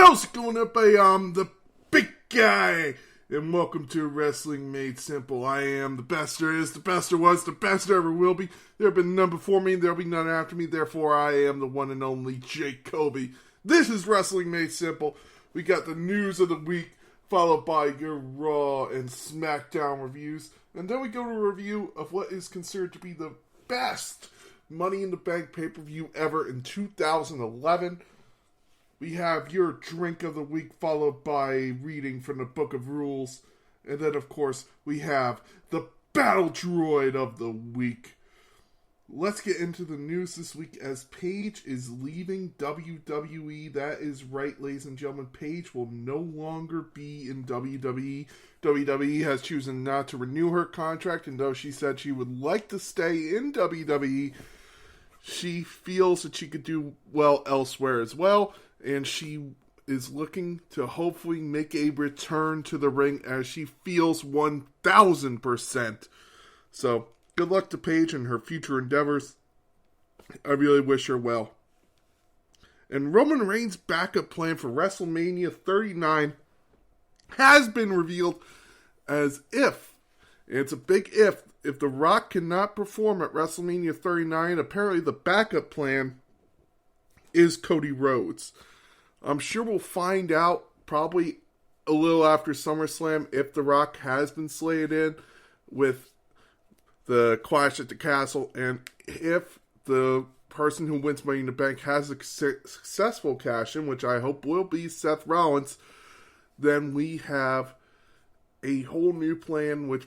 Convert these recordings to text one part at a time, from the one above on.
How's it going, everybody? I'm the big guy, and welcome to Wrestling Made Simple. I am the best there is, the best there was, the best there ever will be. There have been none before me, there will be none after me, therefore I am the one and only Jacoby. This is Wrestling Made Simple. We got the news of the week, followed by your Raw and SmackDown reviews, and then we go to a review of what is considered to be the best Money in the Bank pay-per-view ever in 2011. We have your drink of the week, followed by reading from the Book of Rules. And then, of course, we have the Battle Droid of the week. Let's get into the news this week as Paige is leaving WWE. That is right, ladies and gentlemen. Paige will no longer be in WWE. WWE has chosen not to renew her contract, and though she said she would like to stay in WWE, she feels that she could do well elsewhere as well. And she is looking to hopefully make a return to the ring as she feels 1,000%. So, good luck to Paige and her future endeavors. I really wish her well. And Roman Reigns' backup plan for WrestleMania 39 has been revealed as if, and it's a big if The Rock cannot perform at WrestleMania 39, apparently the backup plan is Cody Rhodes. I'm sure we'll find out probably a little after SummerSlam if The Rock has been slated in with the Clash at the Castle, and if the person who wins Money in the Bank has a successful cash-in, which I hope will be Seth Rollins, then we have a whole new plan, which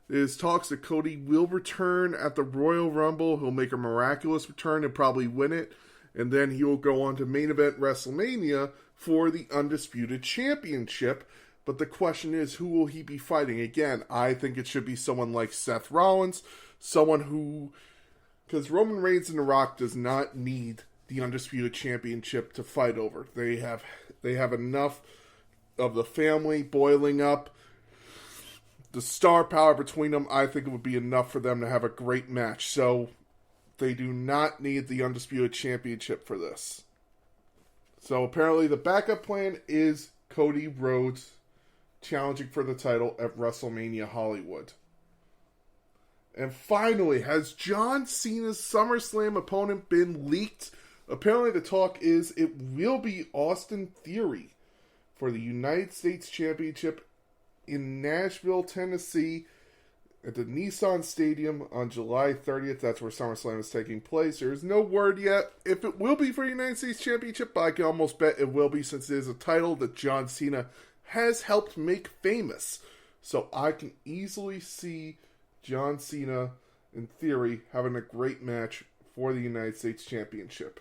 is talks that Cody will return at the Royal Rumble. He'll make a miraculous return and probably win it. And then he will go on to main event WrestleMania for the Undisputed Championship. But the question is, who will he be fighting? Again, I think it should be someone like Seth Rollins. Someone who... Because Roman Reigns and The Rock does not need the Undisputed Championship to fight over. They have enough of the family boiling up. The star power between them, I think it would be enough for them to have a great match. So... they do not need the Undisputed Championship for this. So apparently the backup plan is Cody Rhodes challenging for the title at WrestleMania Hollywood. And finally, has John Cena's SummerSlam opponent been leaked? Apparently the talk is it will be Austin Theory for the United States Championship in Nashville, Tennessee, at the Nissan Stadium on July 30th. That's where SummerSlam is taking place. There's no word yet if it will be for the United States Championship, but I can almost bet it will be since it is a title that John Cena has helped make famous. So I can easily see John Cena, in theory, having a great match for the United States Championship.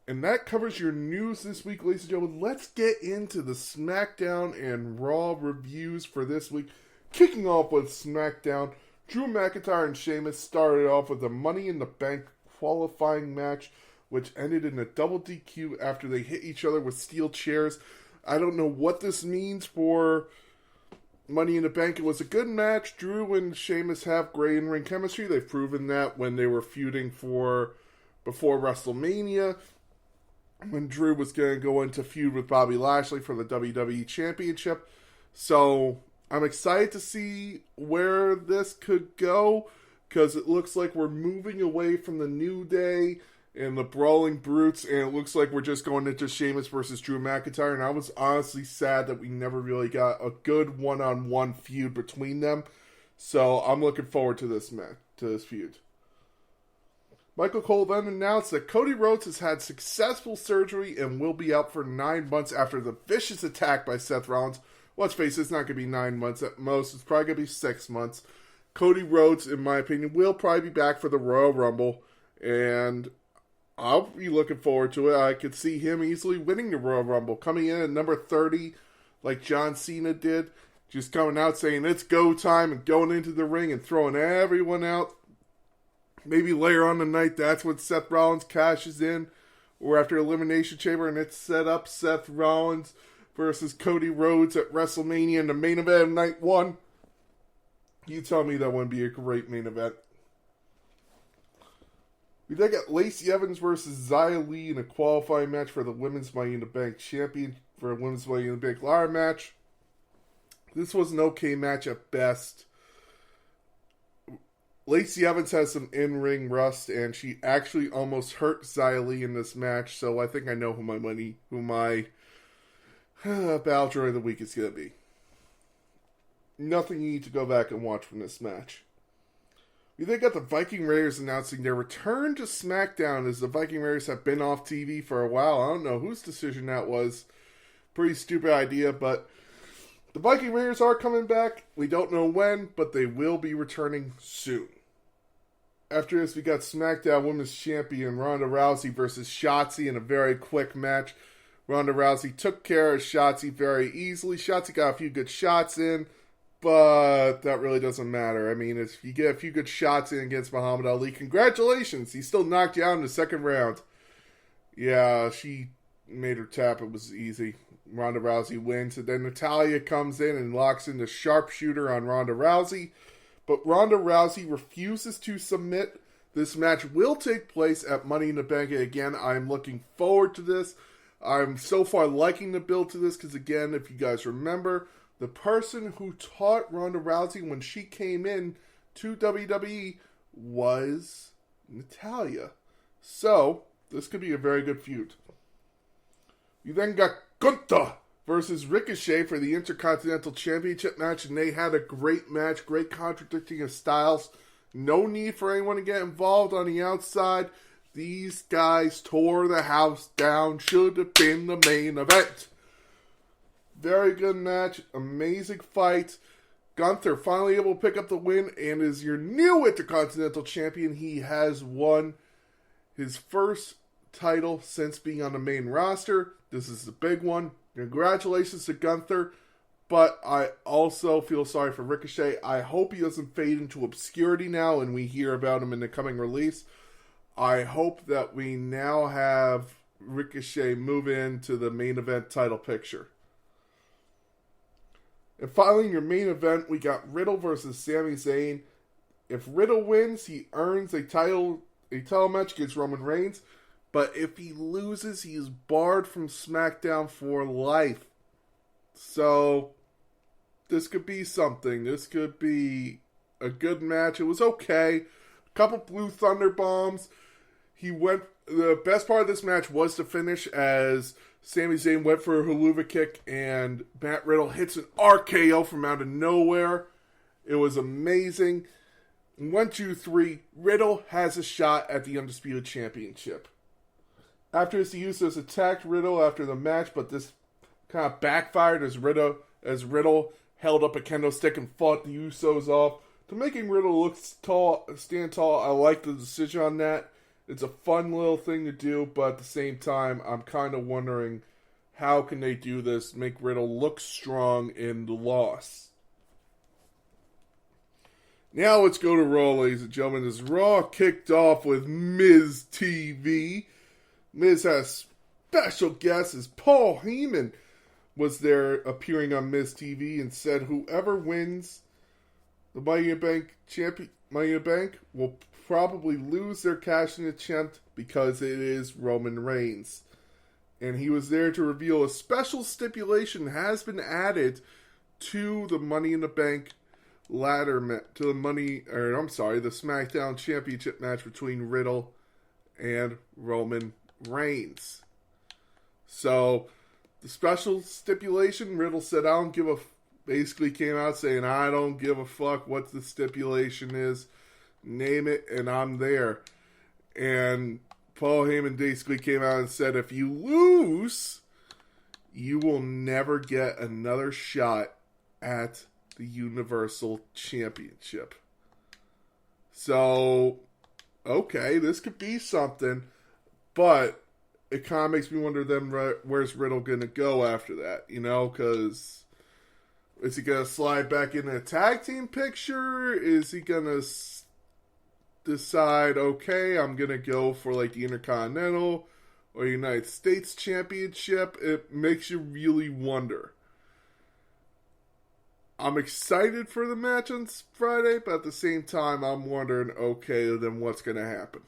And that covers your news this week, ladies and gentlemen. Let's get into the SmackDown and Raw reviews for this week. Kicking off with SmackDown, Drew McIntyre and Sheamus started off with a Money in the Bank qualifying match, which ended in a double DQ after they hit each other with steel chairs. I don't know what this means for Money in the Bank. It was a good match. Drew and Sheamus have great in-ring chemistry. They've proven that when they were feuding before WrestleMania, when Drew was going to go into feud with Bobby Lashley for the WWE Championship. So I'm excited to see where this could go, because it looks like we're moving away from the New Day and the Brawling Brutes, and it looks like we're just going into Sheamus versus Drew McIntyre, and I was honestly sad that we never really got a good one-on-one feud between them. So I'm looking forward to this match, to this feud. Michael Cole then announced that Cody Rhodes has had successful surgery and will be out for 9 months after the vicious attack by Seth Rollins. Let's face it, it's not going to be 9 months at most. It's probably going to be 6 months. Cody Rhodes, in my opinion, will probably be back for the Royal Rumble. And I'll be looking forward to it. I could see him easily winning the Royal Rumble. Coming in at number 30, like John Cena did. Just coming out saying, it's go time, and going into the ring and throwing everyone out. Maybe later on the night, that's when Seth Rollins cashes in. Or after Elimination Chamber, and it's set up Seth Rollins versus Cody Rhodes at WrestleMania in the main event of night 1. You tell me that wouldn't be a great main event. We then got Lacey Evans versus Xia Li in a qualifying match for the Women's Money in the Bank champion for a Women's Money in the Bank ladder match. This was an okay match at best. Lacey Evans has some in-ring rust, and she actually almost hurt Xia Li in this match, so I think I know who my battle droid of the week is going to be. Nothing you need to go back and watch from this match. We then got the Viking Raiders announcing their return to SmackDown, as the Viking Raiders have been off TV for a while. I don't know whose decision that was. Pretty stupid idea, but the Viking Raiders are coming back. We don't know when, but they will be returning soon. After this, we got SmackDown Women's Champion Ronda Rousey versus Shotzi in a very quick match. Ronda Rousey took care of Shotzi very easily. Shotzi got a few good shots in, but that really doesn't matter. I mean, if you get a few good shots in against Muhammad Ali, congratulations. He still knocked you out in the second round. Yeah, she made her tap. It was easy. Ronda Rousey wins. And then Natalya comes in and locks in the sharpshooter on Ronda Rousey. But Ronda Rousey refuses to submit. This match will take place at Money in the Bank. Again, I'm looking forward to this. I'm so far liking the build to this because, again, if you guys remember, the person who taught Ronda Rousey when she came in to WWE was Natalya. So, this could be a very good feud. You then got Gunther versus Ricochet for the Intercontinental Championship match, and they had a great match, great contradicting of styles. No need for anyone to get involved on the outside. These guys tore the house down. Should have been the main event. Very good match. Amazing fight. Gunther finally able to pick up the win and is your new Intercontinental Champion. He has won his first title since being on the main roster. This is the big one. Congratulations to Gunther, but I also feel sorry for Ricochet. I hope he doesn't fade into obscurity now and we hear about him in the coming release. I hope that we now have Ricochet move into the main event title picture. And finally, in your main event, we got Riddle versus Sami Zayn. If Riddle wins, he earns a title match against Roman Reigns. But if he loses, he is barred from SmackDown for life. So, this could be something. This could be a good match. It was okay. A couple Blue Thunder bombs. The best part of this match was the finish, as Sami Zayn went for a Helluva Kick and Matt Riddle hits an RKO from out of nowhere. It was amazing. 1, 2, 3. Riddle has a shot at the Undisputed Championship. After this, the Usos attacked Riddle after the match, but this kind of backfired as Riddle held up a kendo stick and fought the Usos off. To making Riddle stand tall, I like the decision on that. It's a fun little thing to do, but at the same time, I'm kind of wondering how can they do this, make Riddle look strong in the loss. Now let's go to Raw, ladies and gentlemen. This Raw kicked off with Miz TV. Miz had a special guest as Paul Heyman was there appearing on Miz TV and said whoever wins the Money in the Bank will probably lose their cash-in attempt because it is Roman Reigns. And he was there to reveal a special stipulation has been added to the Money in the Bank the SmackDown Championship match between Riddle and Roman Reigns. So, the special stipulation, Riddle said, basically came out saying, I don't give a fuck what the stipulation is. Name it, and I'm there. And Paul Heyman basically came out and said, if you lose, you will never get another shot at the Universal Championship. So, okay, this could be something, but it kind of makes me wonder then where's Riddle going to go after that, because is he going to slide back in a tag team picture? Is he going to decide, okay, I'm going to go for like the Intercontinental or United States Championship? It makes you really wonder. I'm excited for the match on Friday, but at the same time, I'm wondering, okay, then what's going to happen?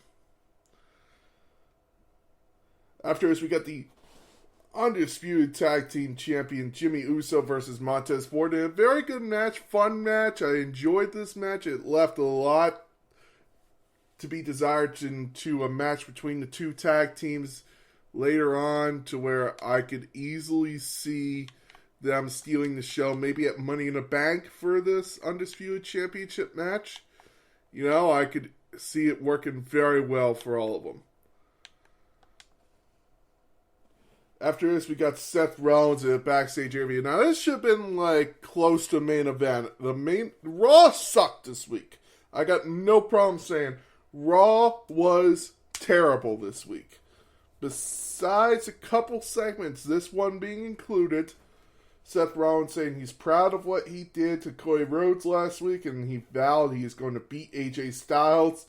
After this, we got the undisputed tag team champion Jimmy Uso versus Montez Ford. A very good match, fun match. I enjoyed this match. It left a lot to be desired into a match between the two tag teams later on, to where I could easily see them stealing the show, maybe at Money in the Bank for this undisputed championship match. You know, I could see it working very well for all of them. After this, we got Seth Rollins in a backstage area. Now, this should have been, close to main event. Raw sucked this week. I got no problem saying Raw was terrible this week. Besides a couple segments, this one being included, Seth Rollins saying he's proud of what he did to Cody Rhodes last week, and he vowed he is going to beat AJ Styles.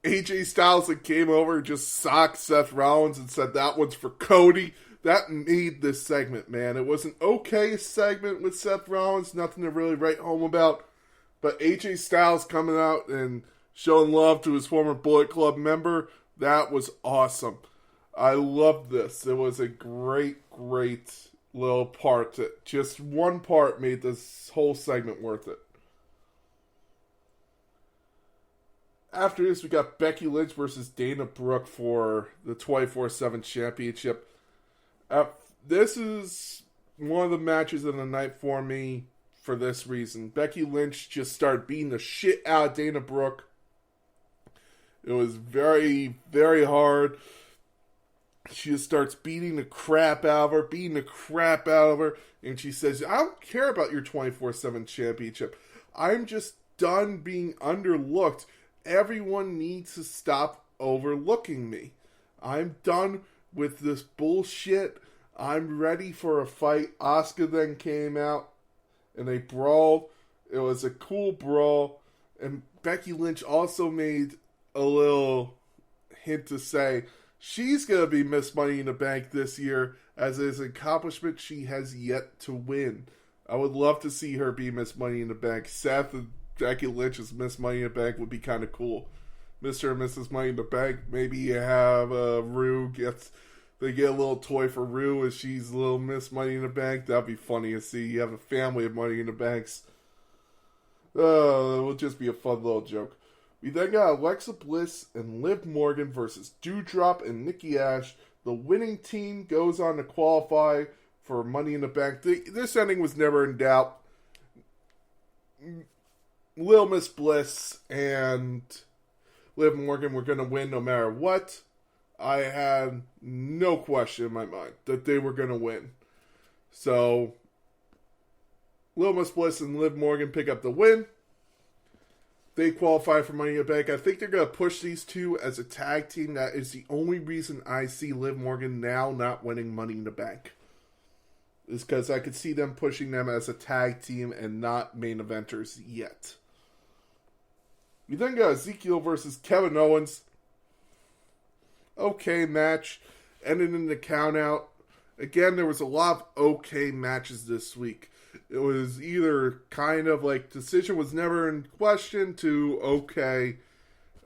AJ Styles that came over and just socked Seth Rollins and said that one's for Cody. That made this segment, man. It was an okay segment with Seth Rollins, nothing to really write home about. But AJ Styles coming out and showing love to his former Bullet Club member, that was awesome. I loved this. It was a great little part. Just one part made this whole segment worth it. After this, we got Becky Lynch versus Dana Brooke for the 24/7 championship. This is one of the matches of the night for me for this reason. Becky Lynch just started beating the shit out of Dana Brooke. It was very, very hard. She just starts beating the crap out of her, and she says, I don't care about your 24/7 championship. I'm just done being underlooked. Everyone needs to stop overlooking me. I'm done with this bullshit. I'm ready for a fight. Asuka then came out, and they brawled. It was a cool brawl, and Becky Lynch also made a little hint to say she's going to be Miss Money in the Bank this year, as it is an accomplishment she has yet to win. I would love to see her be Miss Money in the Bank. Seth and Becky Lynch as Miss Money in the Bank would be kind of cool. Mr. and Mrs. Money in the Bank. Maybe you have Rue they get a little toy for Rue as she's a little Miss Money in the Bank. That'd be funny to see. You have a family of Money in the Banks. It will just be a fun little joke. We then got Alexa Bliss and Liv Morgan versus Doudrop and Nikki Ash. The winning team goes on to qualify for Money in the Bank. This ending was never in doubt. Lil Miss Bliss and Liv Morgan were going to win no matter what. I had no question in my mind that they were going to win. So, Lil Miss Bliss and Liv Morgan pick up the win. They qualify for Money in the Bank. I think they're going to push these two as a tag team. That is the only reason I see Liv Morgan now not winning Money in the Bank. Is because I could see them pushing them as a tag team and not main eventers yet. We then got Ezekiel versus Kevin Owens. Okay match. Ended in the count out. Again, there was a lot of okay matches this week. It was either kind of decision was never in question to okay,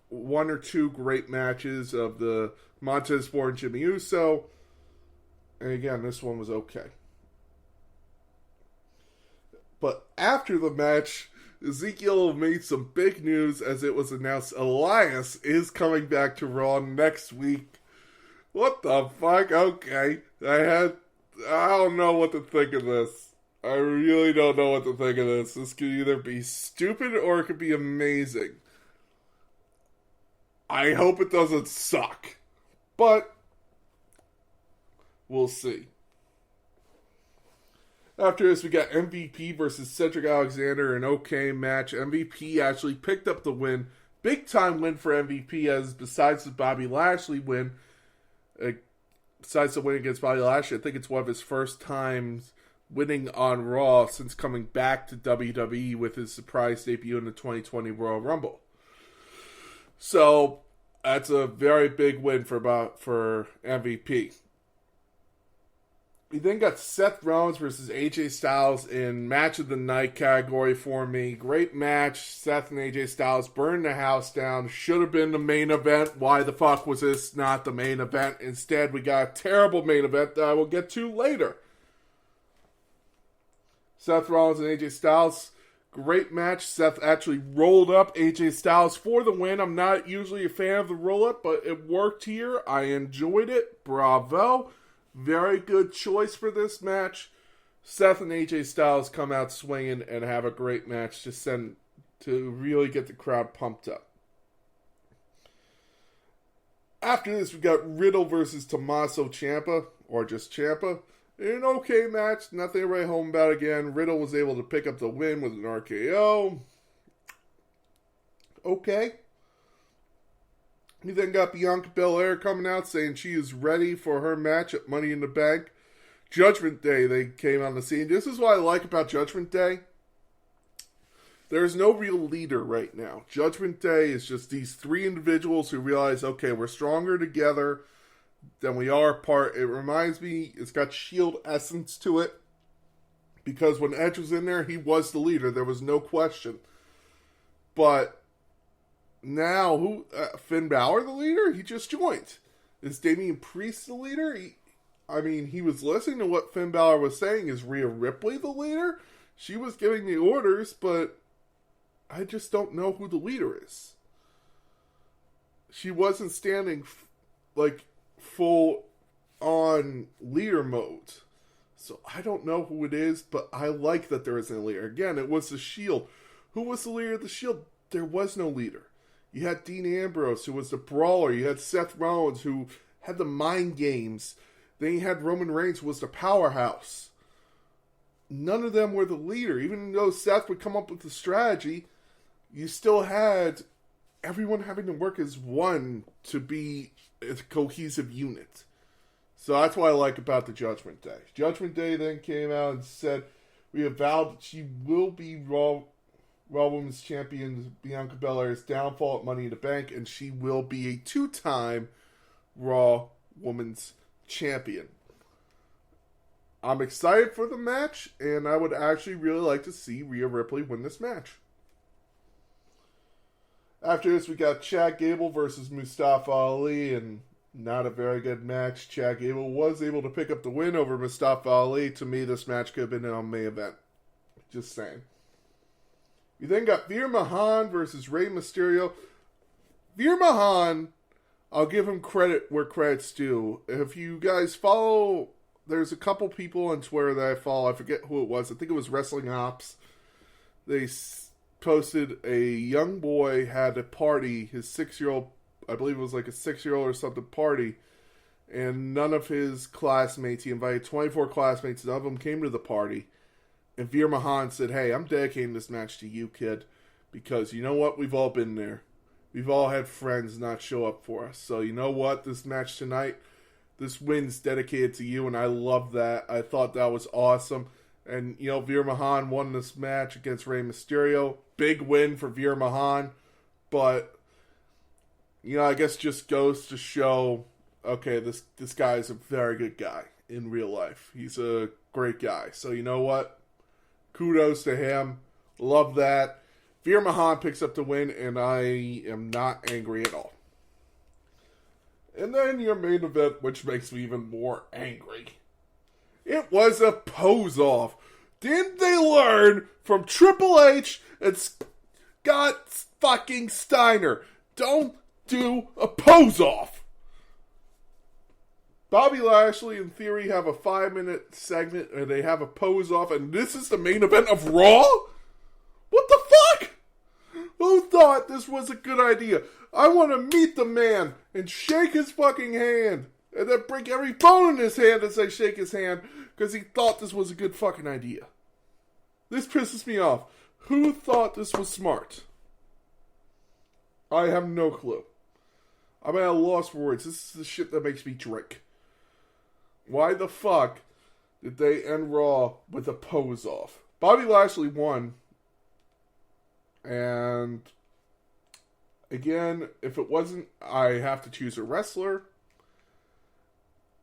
one or two great matches of the Montez Ford and Jimmy Uso. And again, this one was okay. But after the match, Ezekiel made some big news as it was announced Elias is coming back to Raw next week. What the fuck? Okay. I don't know what to think of this. I really don't know what to think of this. This could either be stupid or it could be amazing. I hope it doesn't suck. But we'll see. After this, we got MVP versus Cedric Alexander, an okay match. MVP actually picked up the win. Big time win for MVP, as besides the Bobby Lashley win, besides the win against Bobby Lashley, I think it's one of his first times winning on Raw since coming back to WWE with his surprise debut in the 2020 Royal Rumble. So, that's a very big win for MVP. We then got Seth Rollins versus AJ Styles in match of the night category for me. Great match. Seth and AJ Styles burned the house down. Should have been the main event. Why the fuck was this not the main event? Instead, we got a terrible main event that I will get to later. Seth Rollins and AJ Styles. Great match. Seth actually rolled up AJ Styles for the win. I'm not usually a fan of the roll-up, but it worked here. I enjoyed it. Bravo. Very good choice for this match. Seth and AJ Styles come out swinging and have a great match to really get the crowd pumped up. After this, we got Riddle versus Tommaso Ciampa, or just Ciampa. An okay match, nothing to write home about again. Riddle was able to pick up the win with an RKO. Okay. We then got Bianca Belair coming out saying she is ready for her match at Money in the Bank. Judgment Day, they came on the scene. This is what I like about Judgment Day. There's no real leader right now. Judgment Day is just these three individuals who realize, okay, we're stronger together than we are apart. It reminds me, it's got Shield essence to it. Because when Edge was in there, he was the leader. There was no question. But now, Finn Balor the leader? He just joined. Is Damian Priest the leader? He was listening to what Finn Balor was saying. Is Rhea Ripley the leader? She was giving the orders, but I just don't know who the leader is. She wasn't standing full on leader mode. So I don't know who it is, but I like that there isn't a leader. Again, it was the Shield. Who was the leader of the Shield? There was no leader. You had Dean Ambrose, who was the brawler. You had Seth Rollins, who had the mind games. Then you had Roman Reigns, who was the powerhouse. None of them were the leader. Even though Seth would come up with the strategy, you still had everyone having to work as one to be a cohesive unit. So that's what I like about the Judgment Day. Judgment Day then came out and said, we have vowed that she will be Raw Women's Champion Bianca Belair's downfall at Money in the Bank, and she will be a 2-time Raw Women's Champion. I'm excited for the match, and I would actually really like to see Rhea Ripley win this match. After this, we got Chad Gable versus Mustafa Ali, and not a very good match. Chad Gable was able to pick up the win over Mustafa Ali. To me, this match could have been a main event. Just saying. We then got Veer Mahaan versus Rey Mysterio. Veer Mahaan, I'll give him credit where credit's due. If you guys follow, there's a couple people on Twitter that I follow. I forget who it was. I think it was Wrestling Ops. They posted a young boy had a party, his 6-year-old, I believe it was like a 6-year-old or something party, and none of his classmates, he invited 24 classmates, none of them came to the party. And Veer Mahaan said, hey, I'm dedicating this match to you, kid, because you know what? We've all been there. We've all had friends not show up for us. So you know what? This match tonight, this win's dedicated to you, and I love that. I thought that was awesome. And, Veer Mahaan won this match against Rey Mysterio. Big win for Veer Mahaan. But, I guess just goes to show, okay, this guy is a very good guy in real life. He's a great guy. So you know what? Kudos to him. Love that. Veer Mahaan picks up the win, and I am not angry at all. And then your main event, which makes me even more angry. It was a pose-off. Didn't they learn from Triple H and Scott fucking Steiner? Don't do a pose-off. Bobby Lashley, in theory, have a 5-minute segment, and they have a pose-off, and this is the main event of Raw? What the fuck? Who thought this was a good idea? I want to meet the man and shake his fucking hand, and then break every bone in his hand as I shake his hand, because he thought this was a good fucking idea. This pisses me off. Who thought this was smart? I have no clue. I'm at a loss for words. This is the shit that makes me drink. Why the fuck did they end Raw with a pose-off? Bobby Lashley won. And again, if it wasn't, I have to choose a wrestler,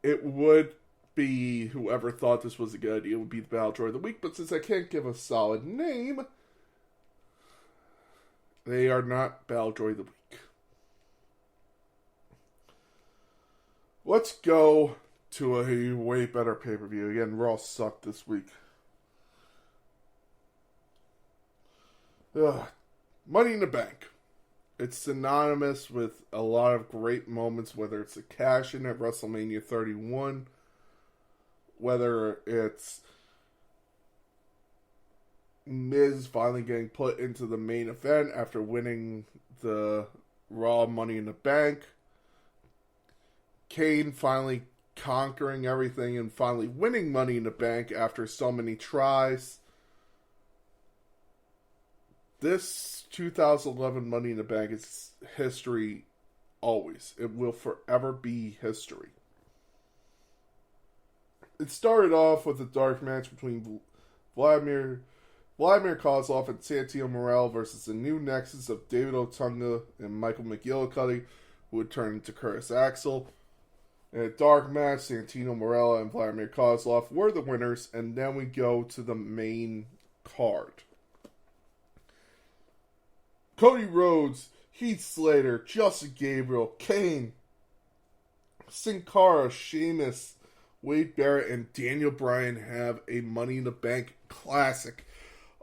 it would be whoever thought this was a good idea would be the Battle Droid of the Week, but since I can't give a solid name, they are not Battle Droid of the Week. Let's go to a way better pay-per-view. Again, Raw sucked this week. Money in the Bank. It's synonymous with a lot of great moments, whether it's a cash-in at WrestleMania 31, whether it's Miz finally getting put into the main event after winning the Raw Money in the Bank, Kane finally conquering everything and finally winning Money in the Bank after so many tries. This 2011 Money in the Bank is history always. It will forever be history. It started off with a dark match between Vladimir Kozlov and Santino Marella versus the new nexus of David Otunga and Michael McGillicuddy, who would turn into Curtis Axel. In a dark match, Santino Marella and Vladimir Kozlov were the winners, and then we go to the main card. Cody Rhodes, Heath Slater, Justin Gabriel, Kane, Sin Cara, Sheamus, Wade Barrett, and Daniel Bryan have a Money in the Bank classic.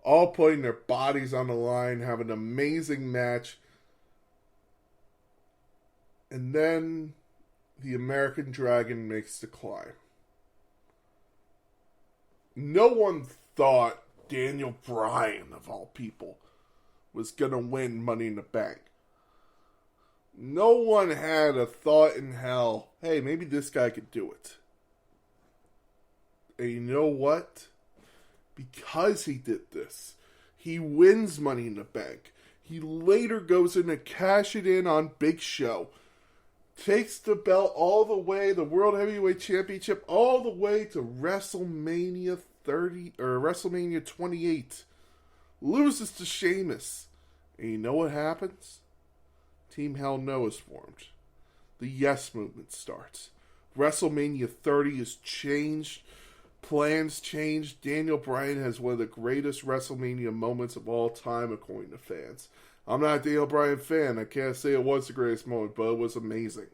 All putting their bodies on the line, have an amazing match. And then the American Dragon makes the climb. No one thought Daniel Bryan, of all people, was going to win Money in the Bank. No one had a thought in hell, hey, maybe this guy could do it. And you know what? Because he did this, he wins Money in the Bank. He later goes in to cash it in on Big Show. Takes the belt all the way, the World Heavyweight Championship, all the way to WrestleMania 30 or WrestleMania 28. Loses to Sheamus. And you know what happens? Team Hell No is formed. The Yes Movement starts. WrestleMania 30 is changed. Plans changed. Daniel Bryan has one of the greatest WrestleMania moments of all time, according to fans. I'm not a Daniel Bryan fan. I can't say it was the greatest moment, but it was amazing.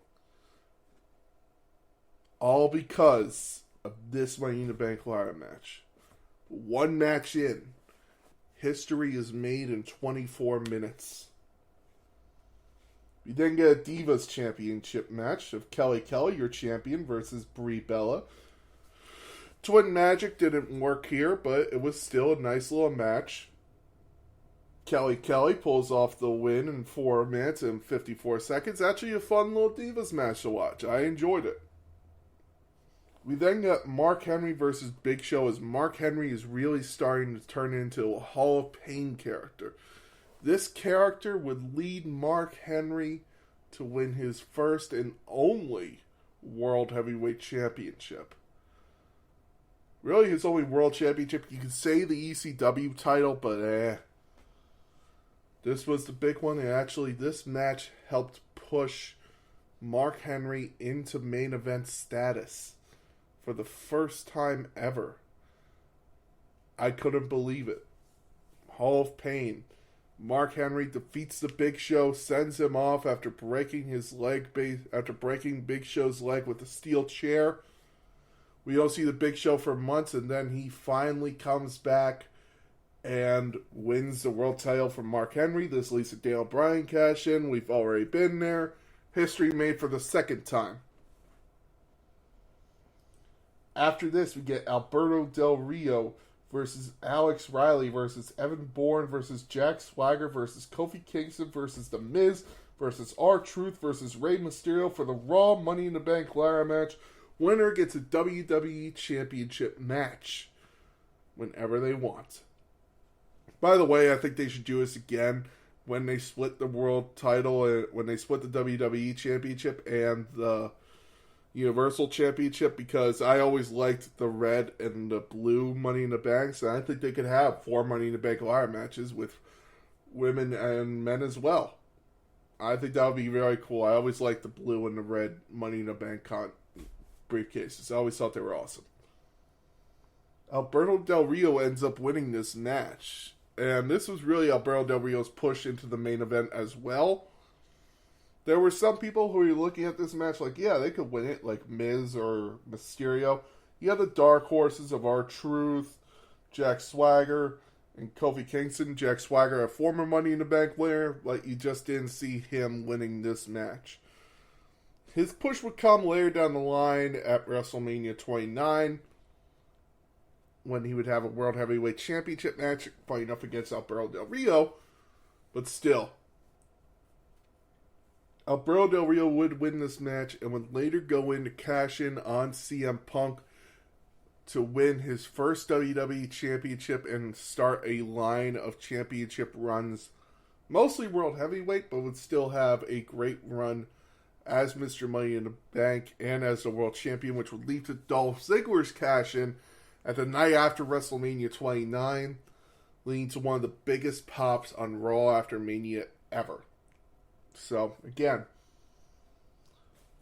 All because of this Money in the Bank ladder match. One match in. History is made in 24 minutes. We then get a Divas Championship match of Kelly Kelly, your champion, versus Brie Bella. Twin Magic didn't work here, but it was still a nice little match. Kelly Kelly pulls off the win in 4 minutes and 54 seconds. Actually a fun little Divas match to watch. I enjoyed it. We then got Mark Henry versus Big Show, as Mark Henry is really starting to turn into a Hall of Pain character. This character would lead Mark Henry to win his first and only World Heavyweight Championship. Really, his only World Championship. You could say the ECW title, but this was the big one, and actually this match helped push Mark Henry into main event status for the first time ever. I couldn't believe it. Hall of Pain. Mark Henry defeats the Big Show, sends him off after breaking Big Show's leg with a steel chair. We don't see the Big Show for months, and then he finally comes back and wins the world title from Mark Henry. This leads to Daniel Bryan cash in. We've already been there. History made for the second time. After this, we get Alberto Del Rio versus Alex Riley versus Evan Bourne versus Jack Swagger versus Kofi Kingston versus The Miz versus R-Truth versus Rey Mysterio for the Raw Money in the Bank ladder match. Winner gets a WWE Championship match whenever they want. By the way, I think they should do this again when they split the world title, when they split the WWE Championship and the Universal Championship, because I always liked the red and the blue Money in the Banks, and I think they could have 4 Money in the Bank ladder matches with women and men as well. I think that would be very cool. I always liked the blue and the red Money in the Bank briefcases. I always thought they were awesome. Alberto Del Rio ends up winning this match. And this was really Alberto Del Rio's push into the main event as well. There were some people who were looking at this match like, yeah, they could win it, like Miz or Mysterio. You had the dark horses of R-Truth, Jack Swagger, and Kofi Kingston. Jack Swagger, a former Money in the Bank winner, but you just didn't see him winning this match. His push would come later down the line at WrestleMania 29, when he would have a World Heavyweight Championship match fighting up against Alberto Del Rio. But still, Alberto Del Rio would win this match and would later go in to cash in on CM Punk to win his first WWE Championship and start a line of championship runs, mostly World Heavyweight, but would still have a great run as Mr. Money in the Bank and as the World Champion, which would lead to Dolph Ziggler's cash in at the night after WrestleMania 29, leading to one of the biggest pops on Raw after Mania ever. So, again,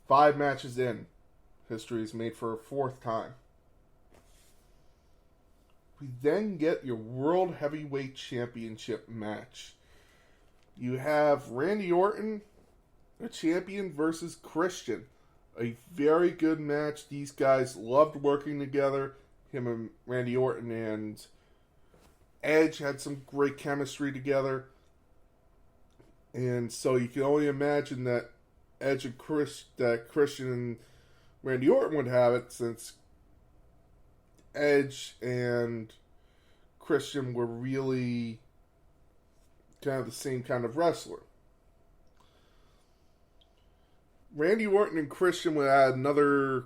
5 matches in, history is made for a 4th time. We then get your World Heavyweight Championship match. You have Randy Orton, a champion, versus Christian. A very good match. These guys loved working together. Him and Randy Orton and Edge had some great chemistry together. And so you can only imagine that Edge and Christian and Randy Orton would have it, since Edge and Christian were really kind of the same kind of wrestler. Randy Orton and Christian would add another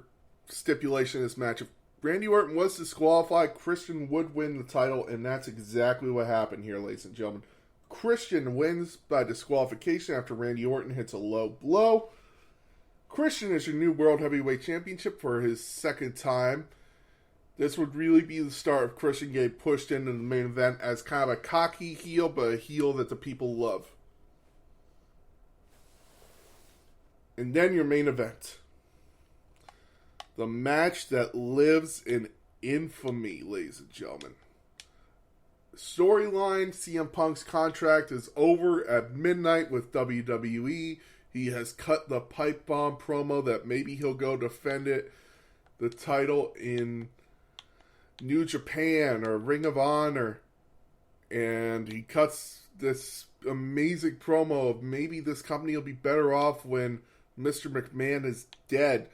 stipulation in this match. If Randy Orton was disqualified, Christian would win the title, and that's exactly what happened here, ladies and gentlemen. Christian wins by disqualification after Randy Orton hits a low blow. Christian is your new World Heavyweight Championship for his 2nd time. This would really be the start of Christian getting pushed into the main event as kind of a cocky heel, but a heel that the people love. And then your main event. The match that lives in infamy, ladies and gentlemen. Storyline, CM Punk's contract is over at midnight with WWE. He has cut the pipe bomb promo that maybe he'll go defend the title in New Japan or Ring of Honor. And he cuts this amazing promo of maybe this company will be better off when Mr. McMahon is dead.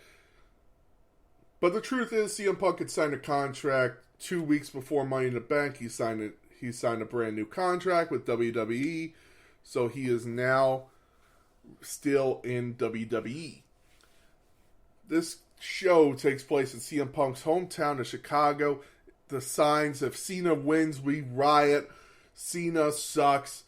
But the truth is, CM Punk had signed a contract 2 weeks before Money in the Bank. He signed a brand new contract with WWE, so he is now still in WWE. This show takes place in CM Punk's hometown of Chicago. The signs: if Cena wins, we riot. Cena sucks.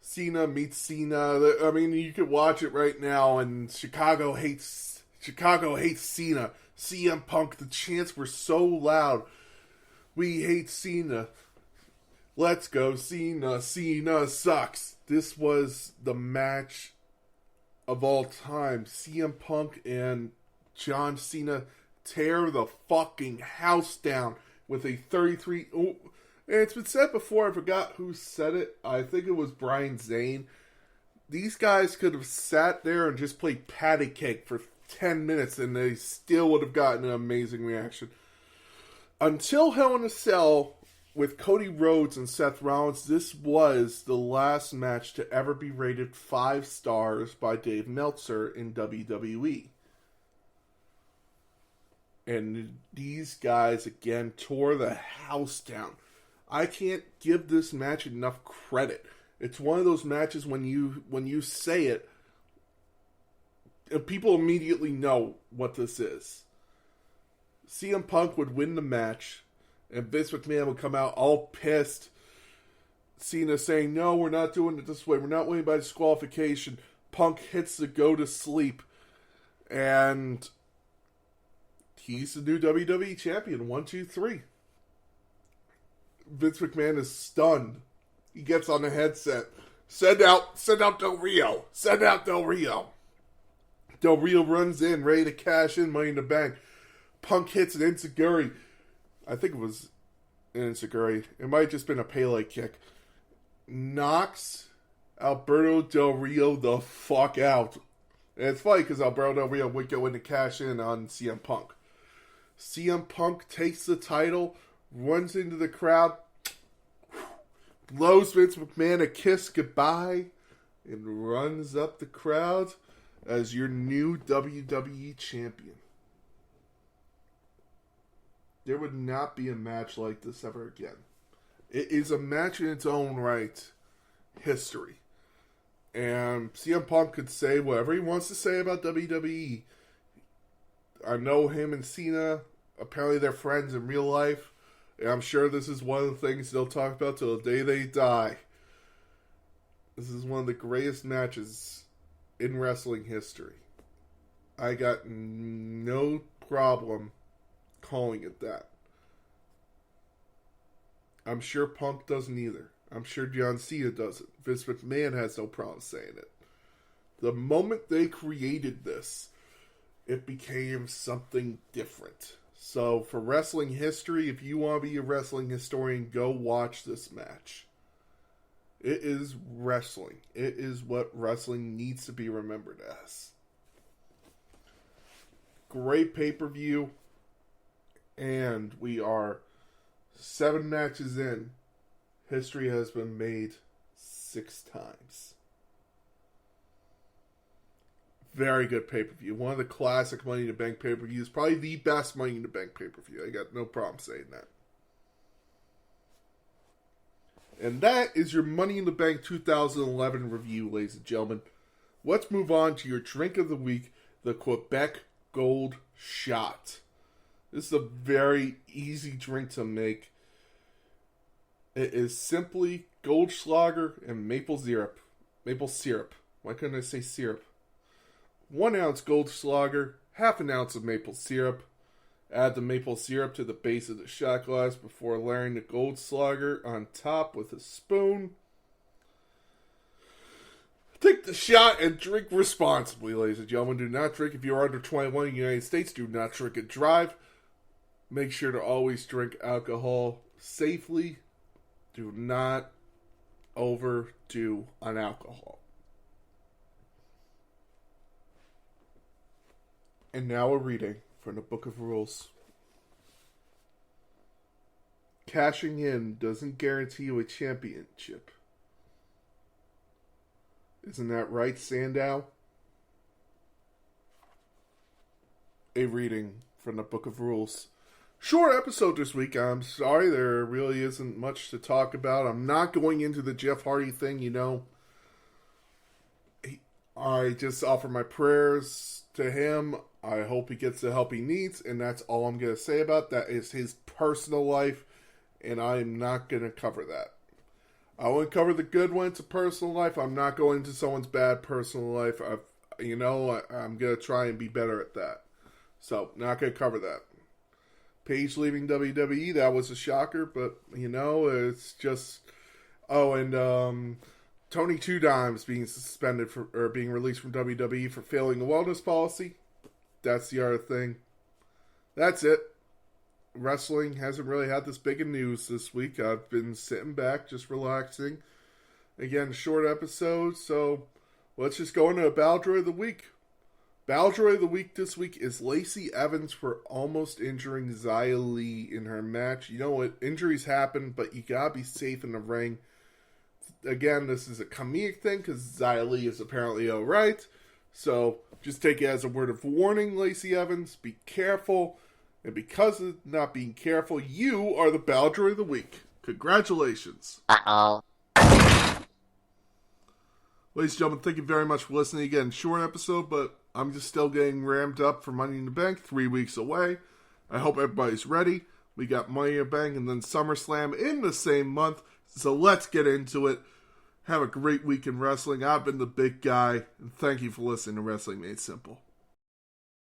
Cena meets Cena. I mean, you could watch it right now, and Chicago hates Cena. CM Punk, the chants were so loud. We hate Cena. Let's go Cena. Cena sucks. This was the match of all time. CM Punk and John Cena tear the fucking house down with a 33... Oh, and it's been said before, I forgot who said it. I think it was Brian Zane. These guys could have sat there and just played patty cake for 10 minutes and they still would have gotten an amazing reaction. Until Hell in a Cell with Cody Rhodes and Seth Rollins, this was the last match to ever be rated 5 stars by Dave Meltzer in WWE. And these guys, again, tore the house down. I can't give this match enough credit. It's one of those matches when you say it, people immediately know what this is. CM Punk would win the match, and Vince McMahon would come out all pissed. Cena saying, no, we're not doing it this way. We're not winning by disqualification. Punk hits the go to sleep, and he's the new WWE champion. 1, 2, 3. Vince McMahon is stunned. He gets on the headset. Send out Del Rio. Send out Del Rio. Del Rio runs in, ready to cash in Money in the Bank. Punk hits an enziguri. I think it was an enziguri. It might have just been a Pele kick. Knocks Alberto Del Rio the fuck out. And it's funny because Alberto Del Rio would go in to cash in on CM Punk. CM Punk takes the title, runs into the crowd, blows Vince McMahon a kiss goodbye, and runs up the crowd as your new WWE champion. There would not be a match like this ever again. It is a match in its own right. History. And CM Punk could say whatever he wants to say about WWE. I know him and Cena. Apparently they're friends in real life. And I'm sure this is one of the things they'll talk about till the day they die. This is one of the greatest matches in wrestling history. I got no problem calling it that. I'm sure Punk doesn't either. I'm sure John Cena doesn't. Vince McMahon has no problem saying it. The moment they created this, it became something different. So for wrestling history, if you want to be a wrestling historian, go watch this match. It is wrestling. It is what wrestling needs to be remembered as. Great pay-per-view. And we are 7 matches in. History has been made 6 times. Very good pay-per-view. One of the classic Money in the Bank pay-per-views. Probably the best Money in the Bank pay-per-view. I got no problem saying that. And that is your Money in the Bank 2011 review, ladies and gentlemen. Let's move on to your drink of the week, the Quebec Gold Shot. This is a very easy drink to make. It is simply Goldschlager and maple syrup. Maple syrup. Why couldn't I say syrup? 1 ounce Goldschlager, half an ounce of maple syrup. Add the maple syrup to the base of the shot glass before layering the Goldschlager on top with a spoon. Take the shot and drink responsibly, ladies and gentlemen. Do not drink if you are under 21 in the United States. Do not drink and drive. Make sure to always drink alcohol safely. Do not overdo on alcohol. And now a reading from the Book of Rules. Cashing in doesn't guarantee you a championship. Isn't that right, Sandow? A reading from the Book of Rules. Short episode this week. I'm sorry, there really isn't much to talk about. I'm not going into the Jeff Hardy thing, you know. I just offer my prayers to him. I hope he gets the help he needs, and that's all I'm going to say about that. Is his personal life, and I'm not going to cover that. I won't cover the good when it's a personal life. I'm not going into someone's bad personal life. I'm going to try and be better at that. So, not going to cover that. Paige leaving WWE, that was a shocker, but, it's just... Oh, and Tony Two Dimes being suspended or being released from WWE for failing a wellness policy. That's the other thing. That's it. Wrestling hasn't really had this big of news this week. I've been sitting back, just relaxing. Again, short episode, so let's just go into a Battle Droid of the Week. Battle Droid of the Week this week is Lacey Evans for almost injuring Xia Li in her match. You know what? Injuries happen, but you gotta be safe in the ring. Again, this is a comedic thing because Xia Li is apparently alright. So just take it as a word of warning, Lacey Evans. Be careful. And because of not being careful, you are the Battle Droid of the Week. Congratulations. Uh-oh. Ladies and gentlemen, thank you very much for listening. Again, short episode, but I'm just still getting ramped up for Money in the Bank, 3 weeks away. I hope everybody's ready. We got Money in the Bank and then SummerSlam in the same month. So let's get into it. Have a great week in wrestling. I've been the big guy, and thank you for listening to Wrestling Made Simple.